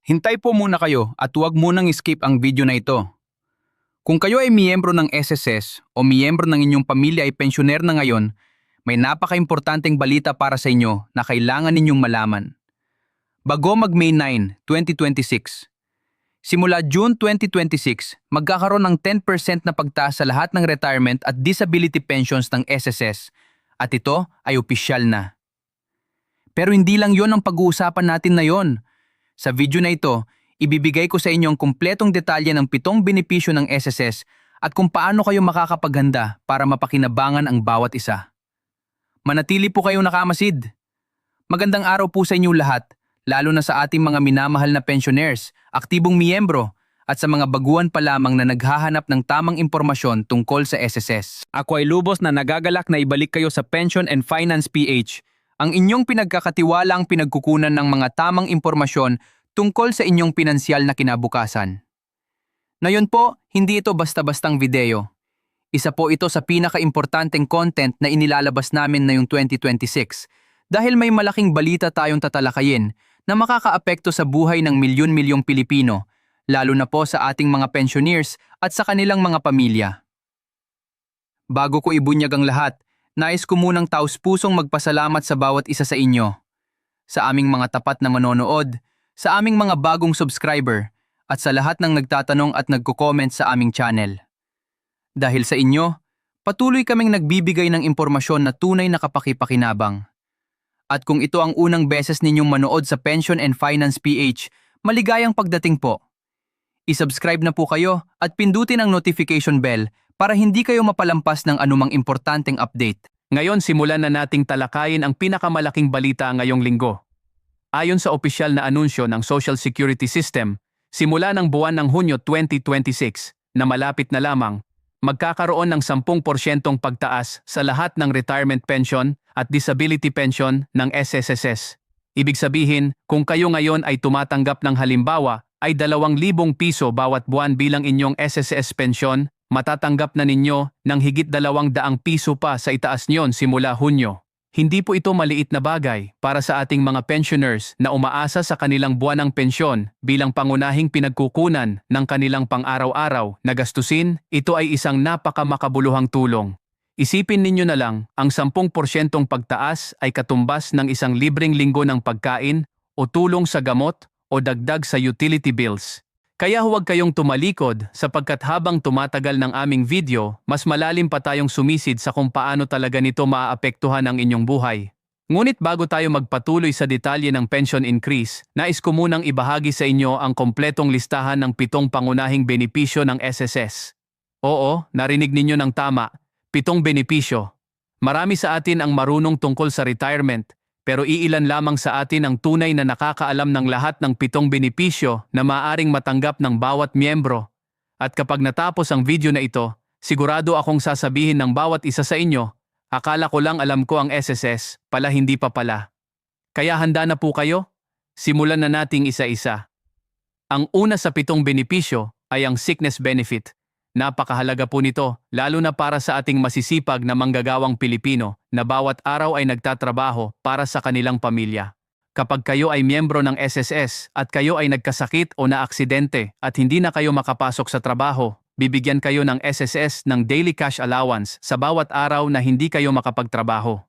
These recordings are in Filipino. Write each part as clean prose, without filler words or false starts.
Hintay po muna kayo at huwag munang skip ang video na ito. Kung kayo ay miyembro ng SSS o miyembro ng inyong pamilya ay pensyoner na ngayon, may napaka-importanteng balita para sa inyo na kailangan ninyong malaman. Bago mag-May 9, 2026, simula June 2026, magkakaroon ng 10% na pagtaas sa lahat ng retirement at disability pensions ng SSS at ito ay opisyal na. Pero hindi lang yon ang pag-uusapan natin na yon. Sa video na ito, ibibigay ko sa inyo ang kumpletong detalye ng 7 benepisyo ng SSS at kung paano kayo makakapaghanda para mapakinabangan ang bawat isa. Manatili po kayong nakamasid. Magandang araw po sa inyong lahat, lalo na sa ating mga minamahal na pensioners, aktibong miyembro, at sa mga baguhan pa lamang na naghahanap ng tamang impormasyon tungkol sa SSS. Ako ay lubos na nagagalak na ibalik kayo sa Pension and Finance PH, ang inyong pinagkakatiwalaang pinagkukunan ng mga tamang impormasyon tungkol sa inyong pinansyal na kinabukasan. Ngayon po, hindi ito basta-bastang video. Isa po ito sa pinaka-importanteng content na inilalabas namin na yung 2026 dahil may malaking balita tayong tatalakayin na makakaapekto sa buhay ng milyon-milyong Pilipino, lalo na po sa ating mga pensioners at sa kanilang mga pamilya. Bago ko ibunyag ang lahat, nais ko munang taus-pusong magpasalamat sa bawat isa sa inyo, sa aming mga tapat na manonood, sa aming mga bagong subscriber, at sa lahat ng nagtatanong at nagko-comment sa aming channel. Dahil sa inyo, patuloy kaming nagbibigay ng impormasyon na tunay na kapakipakinabang. At kung ito ang unang beses ninyong manood sa Pension and Finance PH, maligayang pagdating po. I-subscribe na po kayo at pindutin ang notification bell para hindi kayo mapalampas ng anumang importanteng update. Ngayon simulan na nating talakayin ang pinakamalaking balita ngayong linggo. Ayon sa opisyal na anunsyo ng Social Security System, simula ng buwan ng Hunyo 2026, na malapit na lamang, magkakaroon ng 10% pagtaas sa lahat ng retirement pension at disability pension ng SSS. Ibig sabihin, kung kayo ngayon ay tumatanggap ng halimbawa ay 2,000 piso bawat buwan bilang inyong SSS pension, matatanggap na ninyo ng higit 200 piso pa sa itaas nyon simula Hunyo. Hindi po ito maliit na bagay para sa ating mga pensioners na umaasa sa kanilang buwanang pensyon bilang pangunahing pinagkukunan ng kanilang pang-araw-araw na gastusin. Ito ay isang napakamakabuluhang tulong. Isipin ninyo na lang, ang 10% pagtaas ay katumbas ng isang libreng linggo ng pagkain o tulong sa gamot o dagdag sa utility bills. Kaya huwag kayong tumalikod sapagkat habang tumatagal ng aming video, mas malalim pa tayong sumisid sa kung paano talaga nito maaapektuhan ang inyong buhay. Ngunit bago tayo magpatuloy sa detalye ng pension increase, nais ko munang ibahagi sa inyo ang kompletong listahan ng 7 pangunahing benepisyo ng SSS. Oo, narinig ninyo ng tama, 7 benepisyo. Marami sa atin ang marunong tungkol sa retirement, pero iilan lamang sa atin ang tunay na nakakaalam ng lahat ng 7 benepisyo na maaaring matanggap ng bawat miyembro. At kapag natapos ang video na ito, sigurado akong sasabihin ng bawat isa sa inyo, akala ko lang alam ko ang SSS, pala hindi pa pala. Kaya handa na po kayo? Simulan na nating isa-isa. Ang una sa 7 benepisyo ay ang sickness benefit. Napakahalaga po nito, lalo na para sa ating masisipag na manggagawang Pilipino na bawat araw ay nagtatrabaho para sa kanilang pamilya. Kapag kayo ay miyembro ng SSS at kayo ay nagkasakit o naaksidente at hindi na kayo makapasok sa trabaho, bibigyan kayo ng SSS ng daily cash allowance sa bawat araw na hindi kayo makapagtrabaho.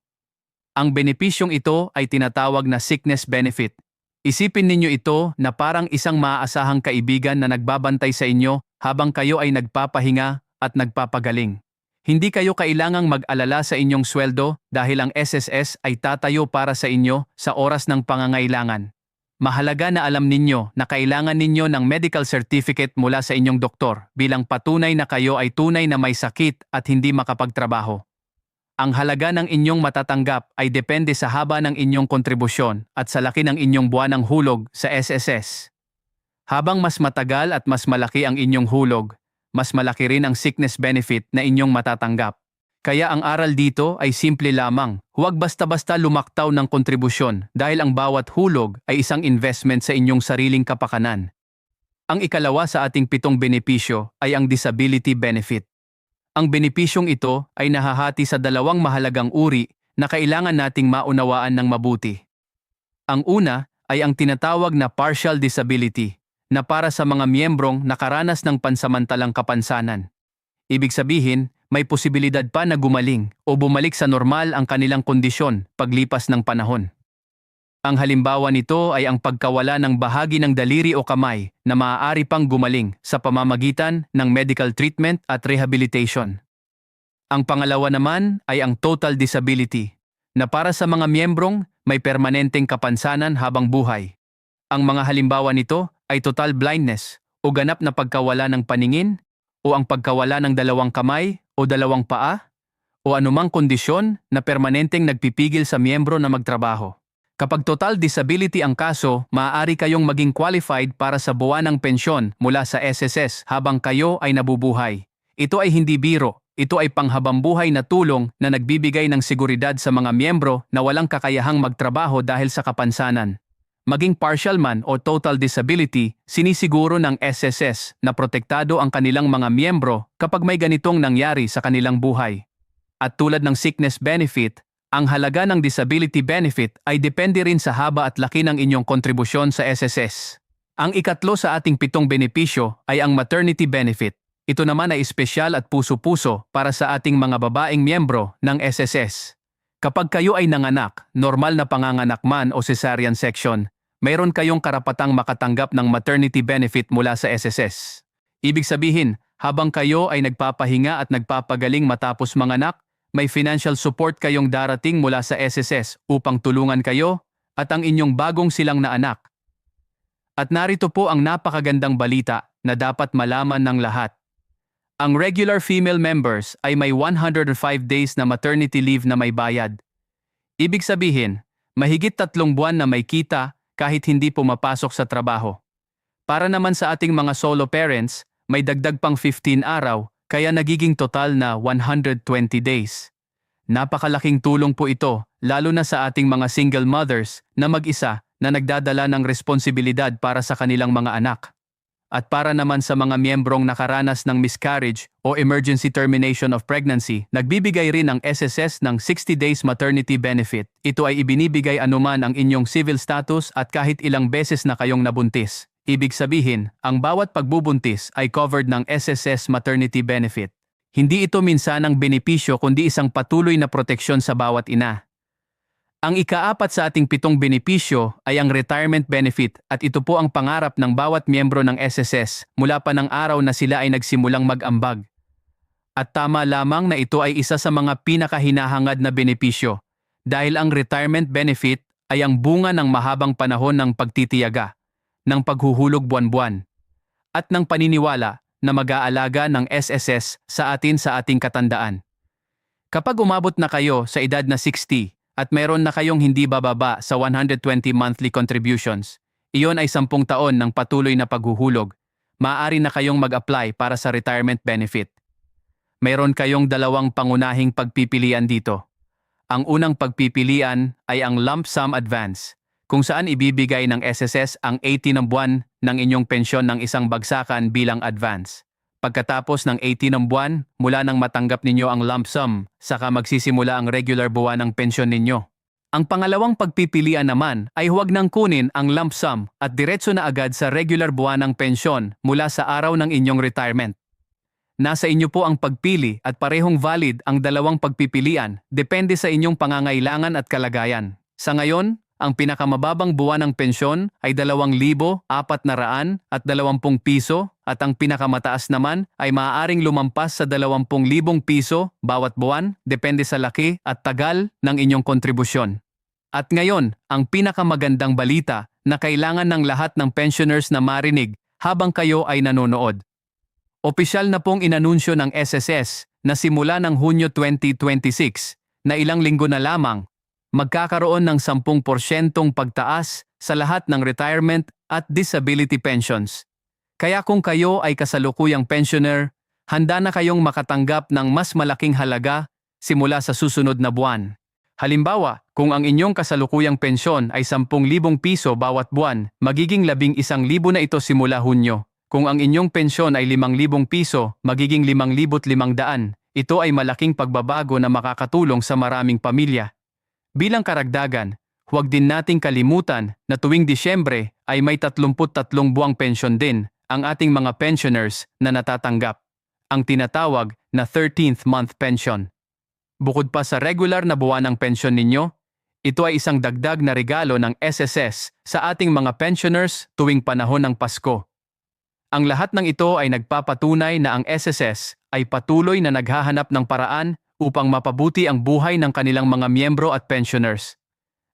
Ang benepisyong ito ay tinatawag na sickness benefit. Isipin ninyo ito na parang isang maaasahang kaibigan na nagbabantay sa inyo habang kayo ay nagpapahinga at nagpapagaling. Hindi kayo kailangang mag-alala sa inyong sweldo dahil ang SSS ay tatayo para sa inyo sa oras ng pangangailangan. Mahalaga na alam ninyo na kailangan ninyo ng medical certificate mula sa inyong doktor bilang patunay na kayo ay tunay na may sakit at hindi makapagtrabaho. Ang halaga ng inyong matatanggap ay depende sa haba ng inyong kontribusyon at sa laki ng inyong buwanang hulog sa SSS. Habang mas matagal at mas malaki ang inyong hulog, mas malaki rin ang sickness benefit na inyong matatanggap. Kaya ang aral dito ay simple lamang, huwag basta-basta lumaktaw ng kontribusyon dahil ang bawat hulog ay isang investment sa inyong sariling kapakanan. Ang ikalawa sa ating 7 benepisyo ay ang disability benefit. Ang benepisyong ito ay nahahati sa 2 mahalagang uri na kailangan nating maunawaan ng mabuti. Ang una ay ang tinatawag na partial disability, na para sa mga miyembrong nakaranas ng pansamantalang kapansanan. Ibig sabihin, may posibilidad pa na gumaling o bumalik sa normal ang kanilang kondisyon paglipas ng panahon. Ang halimbawa nito ay ang pagkawala ng bahagi ng daliri o kamay na maaari pang gumaling sa pamamagitan ng medical treatment at rehabilitation. Ang pangalawa naman ay ang total disability, na para sa mga miyembrong may permanenteng kapansanan habang buhay. Ang mga halimbawa nito ay total blindness o ganap na pagkawala ng paningin o ang pagkawala ng dalawang kamay o dalawang paa o anumang kondisyon na permanenteng nagpipigil sa miyembro na magtrabaho. Kapag total disability ang kaso, maaari kayong maging qualified para sa buwanang pensyon mula sa SSS habang kayo ay nabubuhay. Ito ay hindi biro, ito ay panghabambuhay na tulong na nagbibigay ng seguridad sa mga miyembro na walang kakayahang magtrabaho dahil sa kapansanan. Maging partial man o total disability, sinisiguro ng SSS na protektado ang kanilang mga miyembro kapag may ganitong nangyari sa kanilang buhay. At tulad ng sickness benefit, ang halaga ng disability benefit ay depende rin sa haba at laki ng inyong kontribusyon sa SSS. Ang ikatlo sa ating 7 benepisyo ay ang maternity benefit. Ito naman ay espesyal at puso-puso para sa ating mga babaeng miyembro ng SSS. Kapag kayo ay nanganak, normal na panganganak man o cesarean section, mayroon kayong karapatang makatanggap ng maternity benefit mula sa SSS. Ibig sabihin, habang kayo ay nagpapahinga at nagpapagaling matapos manganak, may financial support kayong darating mula sa SSS upang tulungan kayo at ang inyong bagong silang na anak. At narito po ang napakagandang balita na dapat malaman ng lahat. Ang regular female members ay may 105 days na maternity leave na may bayad. Ibig sabihin, mahigit 3 buwan na may kita kahit hindi pumapasok sa trabaho. Para naman sa ating mga solo parents, may dagdag pang 15 araw, kaya nagiging total na 120 days. Napakalaking tulong po ito, lalo na sa ating mga single mothers na mag-isa na nagdadala ng responsibilidad para sa kanilang mga anak. At para naman sa mga miyembrong nakaranas ng miscarriage o emergency termination of pregnancy, nagbibigay rin ang SSS ng 60 days maternity benefit. Ito ay ibinibigay anuman ang inyong civil status at kahit ilang beses na kayong nabuntis. Ibig sabihin, ang bawat pagbubuntis ay covered ng SSS maternity benefit. Hindi ito minsanang benepisyo kundi isang patuloy na proteksyon sa bawat ina. Ang ikaapat sa ating 7 benepisyo ay ang retirement benefit at ito po ang pangarap ng bawat miyembro ng SSS mula pa ng araw na sila ay nagsimulang mag-ambag. At tama lamang na ito ay isa sa mga pinakahinahangad na benepisyo dahil ang retirement benefit ay ang bunga ng mahabang panahon ng pagtitiyaga, ng paghuhulog buwan-buwan, at ng paniniwala na mag-aalaga ng SSS sa ating katandaan. Kapag umabot na kayo sa edad na 60 at meron na kayong hindi bababa sa 120 monthly contributions, iyon ay 10 taon ng patuloy na paghuhulog, maaari na kayong mag-apply para sa retirement benefit. Mayroon kayong 2 pangunahing pagpipilian dito. Ang unang pagpipilian ay ang lump sum advance, kung saan ibibigay ng SSS ang 80 na buwan ng inyong pensyon ng isang bagsakan bilang advance. Pagkatapos ng 80 na buwan, mula nang matanggap ninyo ang lump sum, saka magsisimula ang regular buwanang pensyon ninyo. Ang pangalawang pagpipilian naman ay huwag nang kunin ang lump sum at diretso na agad sa regular buwanang pensyon mula sa araw ng inyong retirement. Nasa inyo po ang pagpili at parehong valid ang 2 pagpipilian, depende sa inyong pangangailangan at kalagayan. Sa ngayon, ang pinakamababang buwan ng pensyon ay 2,420 piso at ang pinakamataas naman ay maaaring lumampas sa 20,000 piso bawat buwan, depende sa laki at tagal ng inyong kontribusyon. At ngayon, ang pinakamagandang balita na kailangan ng lahat ng pensioners na marinig habang kayo ay nanonood. Opisyal na pong inanunsyo ng SSS na simula ng Hunyo 2026 na ilang linggo na lamang, magkakaroon ng 10% pagtaas sa lahat ng retirement at disability pensions. Kaya kung kayo ay kasalukuyang pensioner, handa na kayong makatanggap ng mas malaking halaga simula sa susunod na buwan. Halimbawa, kung ang inyong kasalukuyang pensyon ay 10,000 piso bawat buwan, magiging 11,000 na ito simula Hunyo. Kung ang inyong pensyon ay 5,000 piso, magiging 5,500. Ito ay malaking pagbabago na makakatulong sa maraming pamilya. Bilang karagdagan, Huwag din nating kalimutan na tuwing Disyembre ay may 33 buwang pensyon din ang ating mga pensioners na natatanggap, ang tinatawag na 13th month pension. Bukod pa sa regular na buwanang pensyon ninyo, ito ay isang dagdag na regalo ng SSS sa ating mga pensioners tuwing panahon ng Pasko. Ang lahat ng ito ay nagpapatunay na ang SSS ay patuloy na naghahanap ng paraan upang mapabuti ang buhay ng kanilang mga miyembro at pensioners.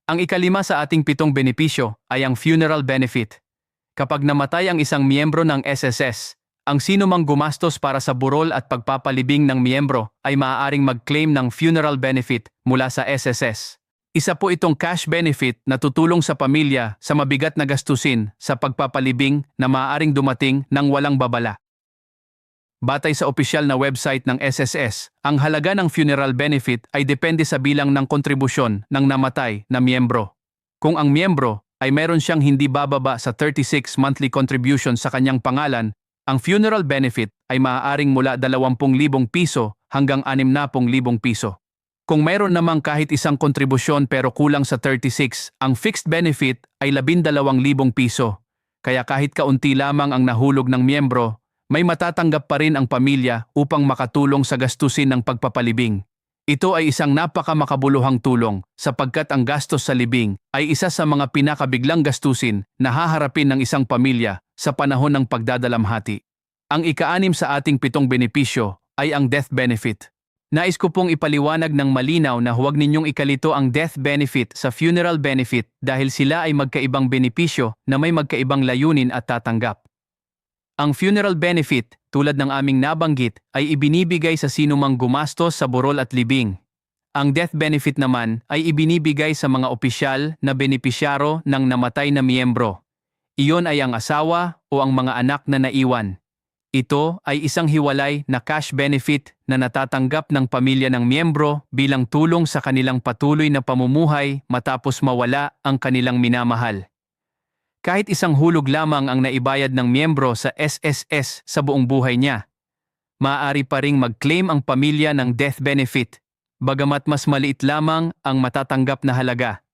Ang ikalima sa ating 7 benepisyo ay ang funeral benefit. Kapag namatay ang isang miyembro ng SSS, ang sino mang gumastos para sa burol at pagpapalibing ng miyembro ay maaaring mag-claim ng funeral benefit mula sa SSS. Isa po itong cash benefit na tutulong sa pamilya sa mabigat na gastusin sa pagpapalibing na maaaring dumating ng walang babala. Batay sa opisyal na website ng SSS, ang halaga ng funeral benefit ay depende sa bilang ng kontribusyon ng namatay na miyembro. Kung ang miyembro ay meron siyang hindi bababa sa 36 monthly contribution sa kanyang pangalan, ang funeral benefit ay maaaring mula 20,000 piso hanggang 60,000 piso. Kung mayroon namang kahit isang kontribusyon pero kulang sa 36, ang fixed benefit ay 12,000 piso. Kaya kahit kaunti lamang ang nahulog ng miyembro, may matatanggap pa rin ang pamilya upang makatulong sa gastusin ng pagpapalibing. Ito ay isang napakamakabuluhang tulong sapagkat ang gastos sa libing ay isa sa mga pinakabiglang gastusin na haharapin ng isang pamilya sa panahon ng pagdadalamhati. Ang ika-6 sa ating 7 benepisyo ay ang death benefit. Nais ko pong ipaliwanag ng malinaw na huwag ninyong ikalito ang death benefit sa funeral benefit dahil sila ay magkaibang benepisyo na may magkaibang layunin at tatanggap. Ang funeral benefit, tulad ng aming nabanggit, ay ibinibigay sa sinumang gumastos sa burol at libing. Ang death benefit naman ay ibinibigay sa mga opisyal na benepisyaro ng namatay na miyembro. Iyon ay ang asawa o ang mga anak na naiwan. Ito ay isang hiwalay na cash benefit na natatanggap ng pamilya ng miyembro bilang tulong sa kanilang patuloy na pamumuhay matapos mawala ang kanilang minamahal. Kahit isang hulog lamang ang naibayad ng miyembro sa SSS sa buong buhay niya, maaari pa ring mag-claim ang pamilya ng death benefit, bagamat mas maliit lamang ang matatanggap na halaga.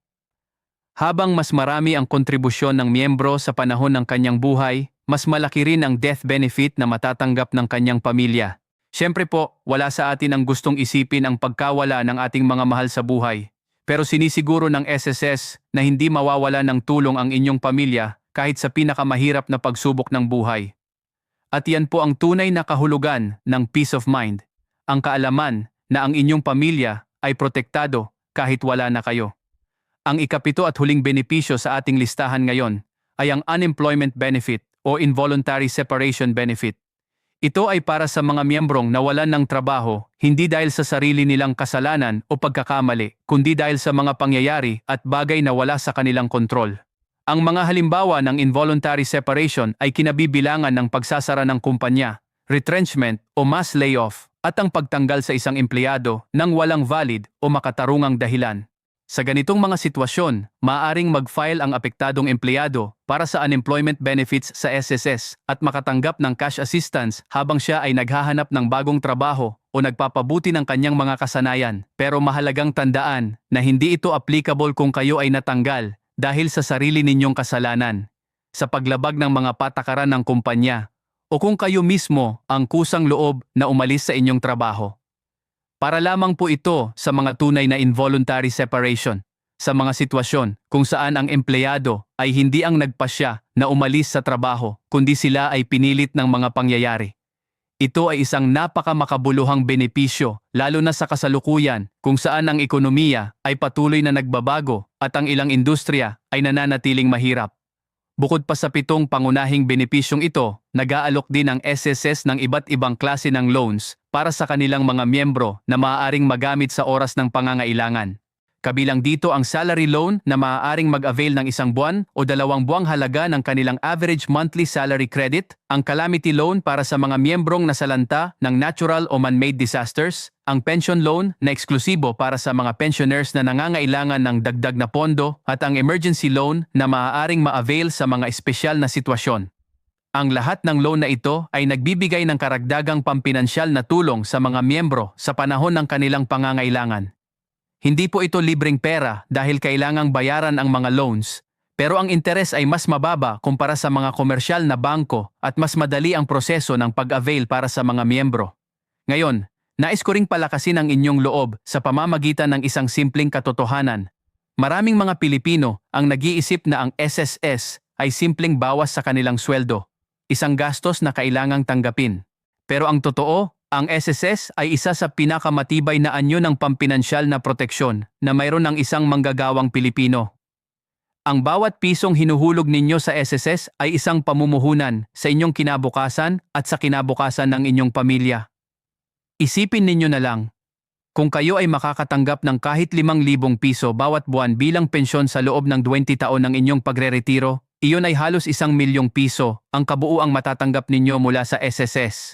Habang mas marami ang kontribusyon ng miyembro sa panahon ng kanyang buhay, mas malaki rin ang death benefit na matatanggap ng kanyang pamilya. Siyempre po, wala sa atin ang gustong isipin ang pagkawala ng ating mga mahal sa buhay. Pero sinisiguro ng SSS na hindi mawawala ng tulong ang inyong pamilya kahit sa pinakamahirap na pagsubok ng buhay. At yan po ang tunay na kahulugan ng peace of mind, ang kaalaman na ang inyong pamilya ay protektado kahit wala na kayo. Ang ika-7 at huling benepisyo sa ating listahan ngayon ay ang unemployment benefit o involuntary separation benefit. Ito ay para sa mga miyembrong nawalan ng trabaho hindi dahil sa sarili nilang kasalanan o pagkakamali, kundi dahil sa mga pangyayari at bagay na wala sa kanilang kontrol. Ang mga halimbawa ng involuntary separation ay kinabibilangan ng pagsasara ng kumpanya, retrenchment o mass layoff, at ang pagtanggal sa isang empleyado nang walang valid o makatarungang dahilan. Sa ganitong mga sitwasyon, maaaring mag-file ang apektadong empleyado para sa unemployment benefits sa SSS at makatanggap ng cash assistance habang siya ay naghahanap ng bagong trabaho o nagpapabuti ng kanyang mga kasanayan. Pero mahalagang tandaan na hindi ito applicable kung kayo ay natanggal dahil sa sarili ninyong kasalanan, sa paglabag ng mga patakaran ng kumpanya, o kung kayo mismo ang kusang loob na umalis sa inyong trabaho. Para lamang po ito sa mga tunay na involuntary separation, sa mga sitwasyon kung saan ang empleyado ay hindi ang nagpasya na umalis sa trabaho, kundi sila ay pinilit ng mga pangyayari. Ito ay isang napakamakabuluhang benepisyo, lalo na sa kasalukuyan kung saan ang ekonomiya ay patuloy na nagbabago at ang ilang industriya ay nananatiling mahirap. Bukod pa sa 7 pangunahing benepisyong ito, nag-aalok din ang SSS ng iba't ibang klase ng loans para sa kanilang mga miyembro na maaaring magamit sa oras ng pangangailangan. Kabilang dito ang salary loan na maaaring mag-avail ng 1 buwan o 2 buwang halaga ng kanilang average monthly salary credit, ang calamity loan para sa mga miyembrong nasalanta ng natural o man-made disasters, ang pension loan na eksklusibo para sa mga pensioners na nangangailangan ng dagdag na pondo, at ang emergency loan na maaaring ma-avail sa mga espesyal na sitwasyon. Ang lahat ng loan na ito ay nagbibigay ng karagdagang pampinansyal na tulong sa mga miyembro sa panahon ng kanilang pangangailangan. Hindi po ito libreng pera dahil kailangang bayaran ang mga loans, pero ang interes ay mas mababa kumpara sa mga komersyal na bangko at mas madali ang proseso ng pag-avail para sa mga miyembro. Ngayon, nais ko ring palakasin ang inyong loob sa pamamagitan ng isang simpleng katotohanan. Maraming mga Pilipino ang nag-iisip na ang SSS ay simpleng bawas sa kanilang sweldo, isang gastos na kailangang tanggapin. Pero ang totoo, ang SSS ay isa sa pinakamatibay na anyo ng pampinansyal na proteksyon na mayroon ng isang manggagawang Pilipino. Ang bawat pisong hinuhulog ninyo sa SSS ay isang pamumuhunan sa inyong kinabukasan at sa kinabukasan ng inyong pamilya. Isipin ninyo na lang, kung kayo ay makakatanggap ng kahit 5,000 piso bawat buwan bilang pensyon sa loob ng 20 taon ng inyong pagre-retiro, iyon ay halos 1,000,000 piso ang kabuuang matatanggap ninyo mula sa SSS.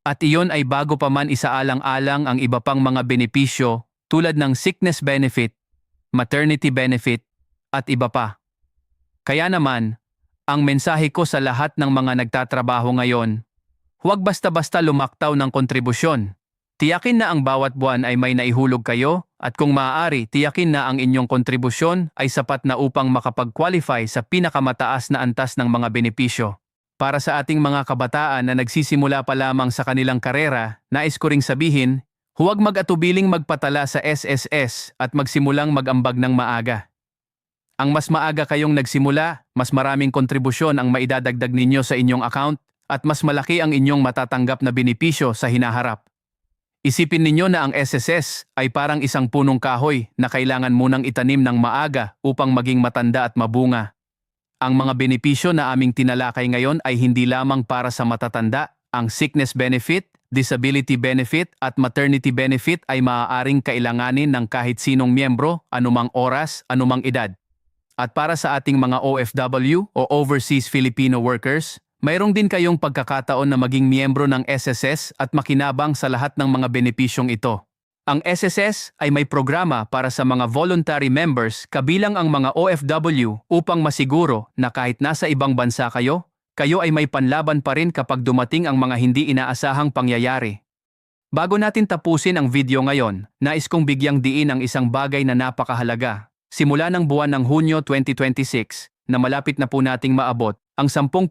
At iyon ay bago pa man isaalang-alang ang iba pang mga benepisyo tulad ng sickness benefit, maternity benefit, at iba pa. Kaya naman, ang mensahe ko sa lahat ng mga nagtatrabaho ngayon, huwag basta-basta lumaktaw ng kontribusyon. Tiyakin na ang bawat buwan ay may naihulog kayo at kung maaari, tiyakin na ang inyong kontribusyon ay sapat na upang makapag-qualify sa pinakamataas na antas ng mga benepisyo. Para sa ating mga kabataan na nagsisimula pa lamang sa kanilang karera, nais ko ring sabihin, huwag mag-atubiling magpatala sa SSS at magsimulang mag-ambag ng maaga. Ang mas maaga kayong nagsimula, mas maraming kontribusyon ang maidadagdag ninyo sa inyong account at mas malaki ang inyong matatanggap na benepisyo sa hinaharap. Isipin ninyo na ang SSS ay parang isang punong kahoy na kailangan munang itanim ng maaga upang maging matanda at mabunga. Ang mga benepisyo na aming tinalakay ngayon ay hindi lamang para sa matatanda. Ang sickness benefit, disability benefit at maternity benefit ay maaaring kailanganin ng kahit sinong miyembro, anumang oras, anumang edad. At para sa ating mga OFW o Overseas Filipino Workers, mayroong din kayong pagkakataon na maging miyembro ng SSS at makinabang sa lahat ng mga benepisyong ito. Ang SSS ay may programa para sa mga voluntary members kabilang ang mga OFW upang masiguro na kahit nasa ibang bansa kayo, kayo ay may panlaban pa rin kapag dumating ang mga hindi inaasahang pangyayari. Bago natin tapusin ang video ngayon, nais kong bigyang diin ang isang bagay na napakahalaga. Simula ng buwan ng Hunyo 2026, na malapit na po nating maabot, ang 10%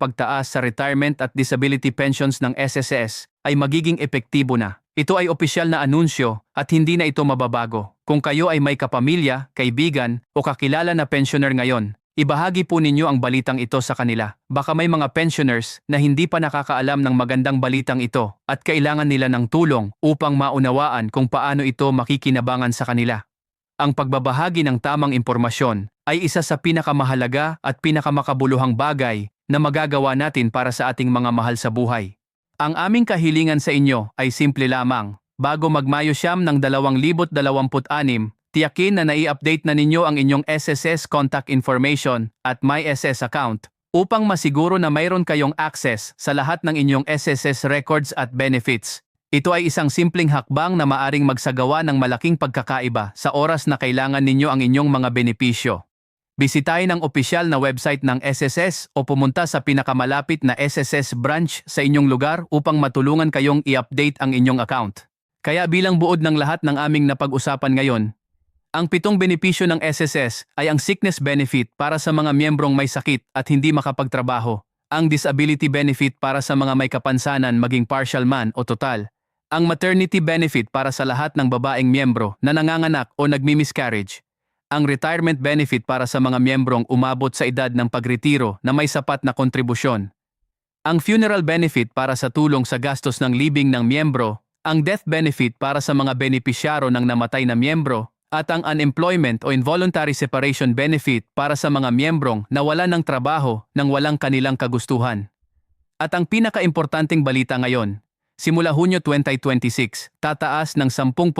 pagtaas sa retirement at disability pensions ng SSS ay magiging epektibo na. Ito ay opisyal na anunsyo at hindi na ito mababago. Kung kayo ay may kapamilya, kaibigan o kakilala na pensioner ngayon, ibahagi po ninyo ang balitang ito sa kanila. Baka may mga pensioners na hindi pa nakakaalam ng magandang balitang ito at kailangan nila ng tulong upang maunawaan kung paano ito makikinabangan sa kanila. Ang pagbabahagi ng tamang impormasyon ay isa sa pinakamahalaga at pinakamakabuluhang bagay na magagawa natin para sa ating mga mahal sa buhay. Ang aming kahilingan sa inyo ay simple lamang. Bago magmayo siyam ng 2026, tiyakin na nai-update na ninyo ang inyong SSS contact information at MySS account upang masiguro na mayroon kayong access sa lahat ng inyong SSS records at benefits. Ito ay isang simpleng hakbang na maaring magsagawa ng malaking pagkakaiba sa oras na kailangan ninyo ang inyong mga benepisyo. Bisitahin ang opisyal na website ng SSS o pumunta sa pinakamalapit na SSS branch sa inyong lugar upang matulungan kayong i-update ang inyong account. Kaya bilang buod ng lahat ng aming napag-usapan ngayon, ang 7 benepisyo ng SSS ay ang sickness benefit para sa mga miyembrong may sakit at hindi makapagtrabaho, ang disability benefit para sa mga may kapansanan maging partial man o total, ang maternity benefit para sa lahat ng babaeng miyembro na nanganganak o nagmi-miscarriage, ang retirement benefit para sa mga miyembrong umabot sa edad ng pagretiro na may sapat na kontribusyon, ang funeral benefit para sa tulong sa gastos ng libing ng miyembro, ang death benefit para sa mga benepisyaro ng namatay na miyembro, at ang unemployment o involuntary separation benefit para sa mga miyembrong nawalan ng trabaho nang walang kanilang kagustuhan. At ang pinakaimportanteng balita ngayon, simula Hunyo 2026, tataas ng 10%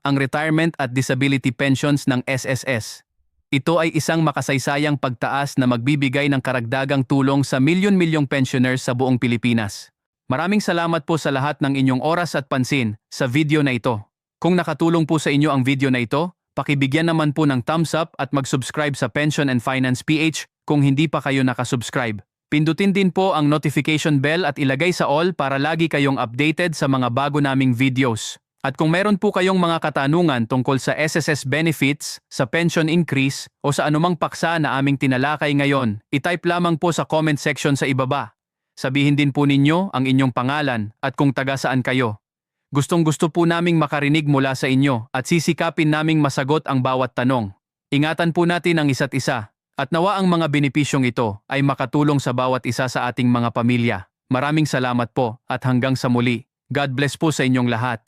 ang retirement at disability pensions ng SSS. Ito ay isang makasaysayang pagtaas na magbibigay ng karagdagang tulong sa milyon-milyong pensioners sa buong Pilipinas. Maraming salamat po sa lahat ng inyong oras at pansin sa video na ito. Kung nakatulong po sa inyo ang video na ito, pakibigyan naman po ng thumbs up at mag-subscribe sa Pension and Finance PH kung hindi pa kayo nakasubscribe. Pindutin din po ang notification bell at ilagay sa all para lagi kayong updated sa mga bago naming videos. At kung meron po kayong mga katanungan tungkol sa SSS benefits, sa pension increase, o sa anumang paksa na aming tinalakay ngayon, itype lamang po sa comment section sa ibaba. Sabihin din po ninyo ang inyong pangalan at kung taga saan kayo. Gustong-gusto po naming makarinig mula sa inyo at sisikapin naming masagot ang bawat tanong. Ingatan po natin ang isa't isa at nawa ang mga benepisyong ito ay makatulong sa bawat isa sa ating mga pamilya. Maraming salamat po at hanggang sa muli. God bless po sa inyong lahat.